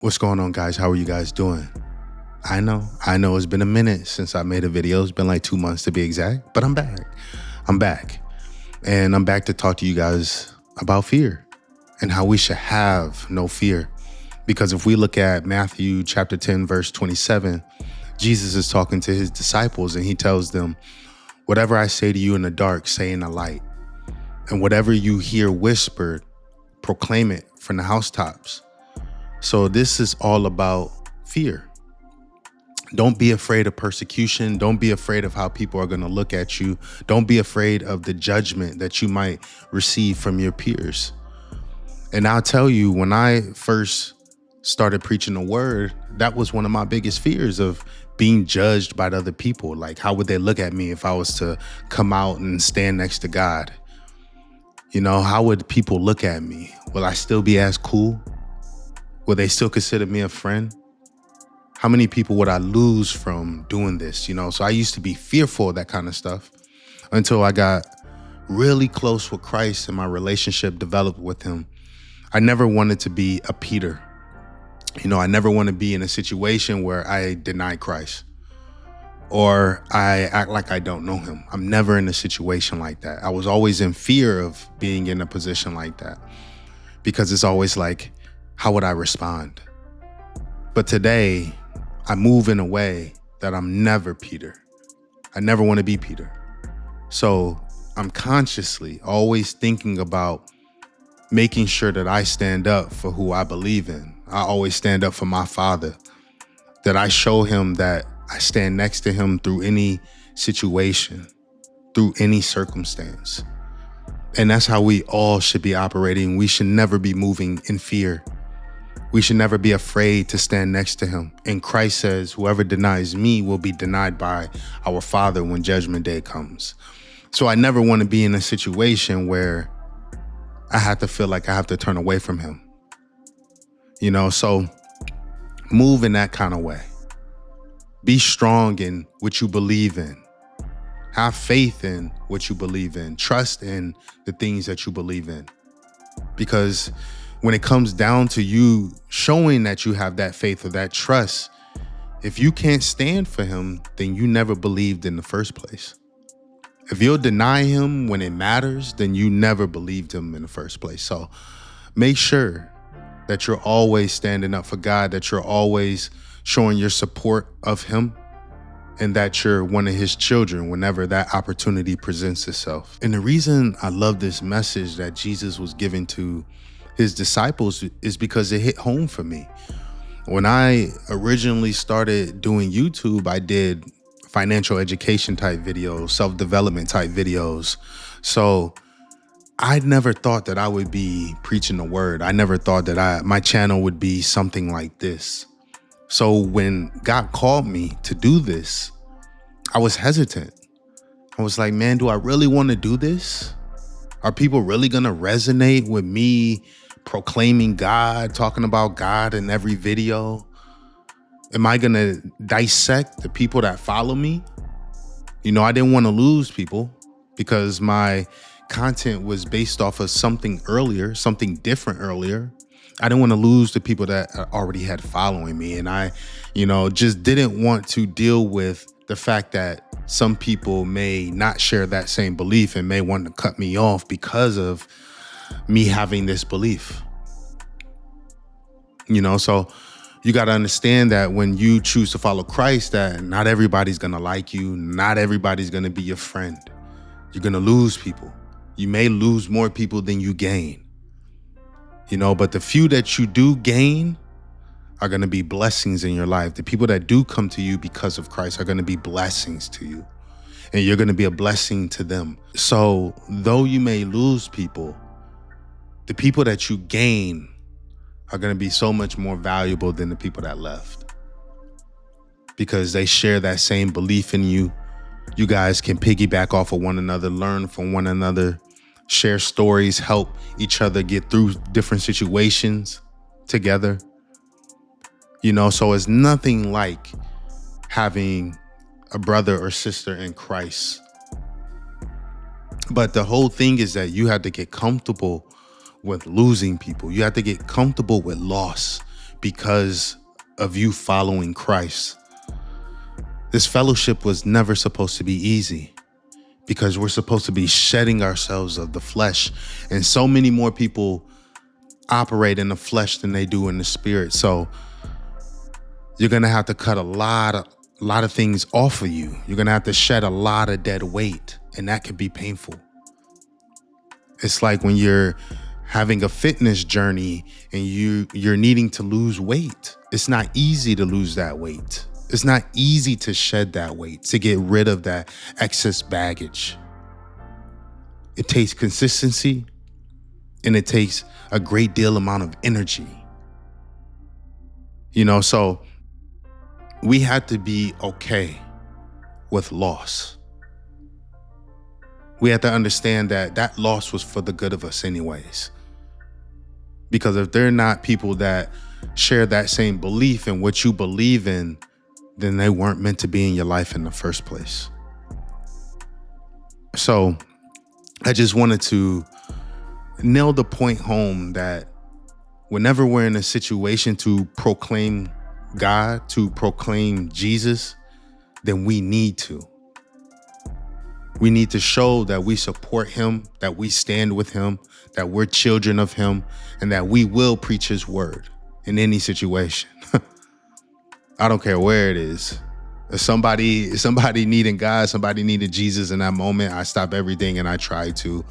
What's going on, guys? How are you guys doing? I know it's been a minute since I made a video. It's been like 2 months to be exact, but I'm back. I'm back. And I'm back to talk to you guys about fear and how we should have no fear. Because if we look at Matthew chapter 10, verse 27, Jesus is talking to his disciples and he tells them, whatever I say to you in the dark, say in the light. And whatever you hear whispered, proclaim it from the housetops. So this is all about fear. Don't be afraid of persecution. Don't be afraid of how people are going to look at you. Don't be afraid of the judgment that you might receive from your peers. And I'll tell you, when I first started preaching the word, that was one of my biggest fears, of being judged by the other people. Like, how would they look at me if I was to come out and stand next to God? You know, how would people look at me? Will I still be as cool? Will they still consider me a friend? How many people would I lose from doing this? You know, so I used to be fearful of that kind of stuff until I got really close with Christ and my relationship developed with him. I never wanted to be a Peter. You know, I never want to be in a situation where I deny Christ or I act like I don't know him. I'm never in a situation like that. I was always in fear of being in a position like that because it's always like, how would I respond? But today, I move in a way that I'm never Peter. I never want to be Peter. So I'm consciously always thinking about making sure that I stand up for who I believe in. I always stand up for my Father, that I show him that I stand next to him through any situation, through any circumstance. And that's how we all should be operating. We should never be moving in fear. We should never be afraid to stand next to him. And Christ says, whoever denies me will be denied by our Father when judgment day comes. So I never want to be in a situation where I have to feel like I have to turn away from him. You know, so move in that kind of way. Be strong in what you believe in. Have faith in what you believe in. Trust in the things that you believe in. Because when it comes down to you showing that you have that faith or that trust, if you can't stand for him, then you never believed in the first place. If you'll deny him when it matters, then you never believed him in the first place. So make sure that you're always standing up for God, that you're always showing your support of him, and that you're one of his children whenever that opportunity presents itself. And the reason I love this message that Jesus was giving to his disciples is because it hit home for me. When I originally started doing YouTube, I did financial education type videos, self-development type videos. So I never thought that I would be preaching the word. I never thought that my channel would be something like this. So when God called me to do this, I was hesitant. I was like, man, do I really want to do this? Are people really going to resonate with me proclaiming God, talking about God in every video? Am I going to dissect the people that follow me? You know, I didn't want to lose people because my content was based off of something earlier, something different earlier. I didn't want to lose the people that already had following me. And I, just didn't want to deal with the fact that some people may not share that same belief and may want to cut me off because of me having this belief. So you got to understand that when you choose to follow Christ, that not everybody's going to like you. Not everybody's going to be your friend. You're going to lose people. You may lose more people than you gain. But the few that you do gain are going to be blessings in your life. The people that do come to you because of Christ are going to be blessings to you. And you're going to be a blessing to them. So though you may lose people, the people that you gain are going to be so much more valuable than the people that left. Because they share that same belief in you. You guys can piggyback off of one another, learn from one another, share stories, help each other get through different situations together. So it's nothing like having a brother or sister in Christ. But the whole thing is that you have to get comfortable with losing people. You have to get comfortable with loss. because of you following Christ. This fellowship was never supposed to be easy because we're supposed to be shedding ourselves of the flesh. And so many more people operate in the flesh than they do in the spirit. So you're going to have to cut a lot of things off of you. You're going to have to shed a lot of dead weight, and that can be painful. It's like when you're having a fitness journey and you're needing to lose weight. It's not easy to lose that weight. It's not easy to shed that weight, to get rid of that excess baggage. It takes consistency, and it takes a great deal amount of energy. So we had to be okay with loss. We had to understand that loss was for the good of us anyways. Because if they're not people that share that same belief in what you believe in, then they weren't meant to be in your life in the first place. So I just wanted to nail the point home that whenever we're in a situation to proclaim God, to proclaim Jesus, then we need to. We need to show that we support him, that we stand with him, that we're children of him, and that we will preach his word in any situation. I don't care where it is. If somebody needing God, somebody needed Jesus in that moment, I stop everything and I try to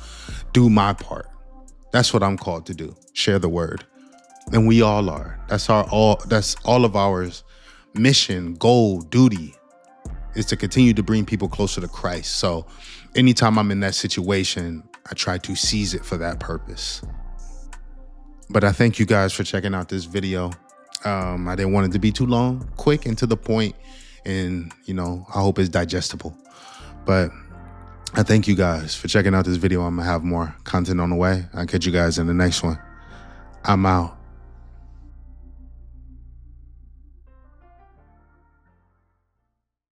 do my part. That's what I'm called to do. Share the word. And we all are. That's all of our mission, goal, duty is to continue to bring people closer to Christ. So anytime I'm in that situation, I try to seize it for that purpose. But I thank you guys for checking out this video. I didn't want it to be too long, quick and to the point, and I hope it's digestible. But I thank you guys for checking out this video. I'm gonna have more content on the way. I'll catch you guys in the next one. I'm out.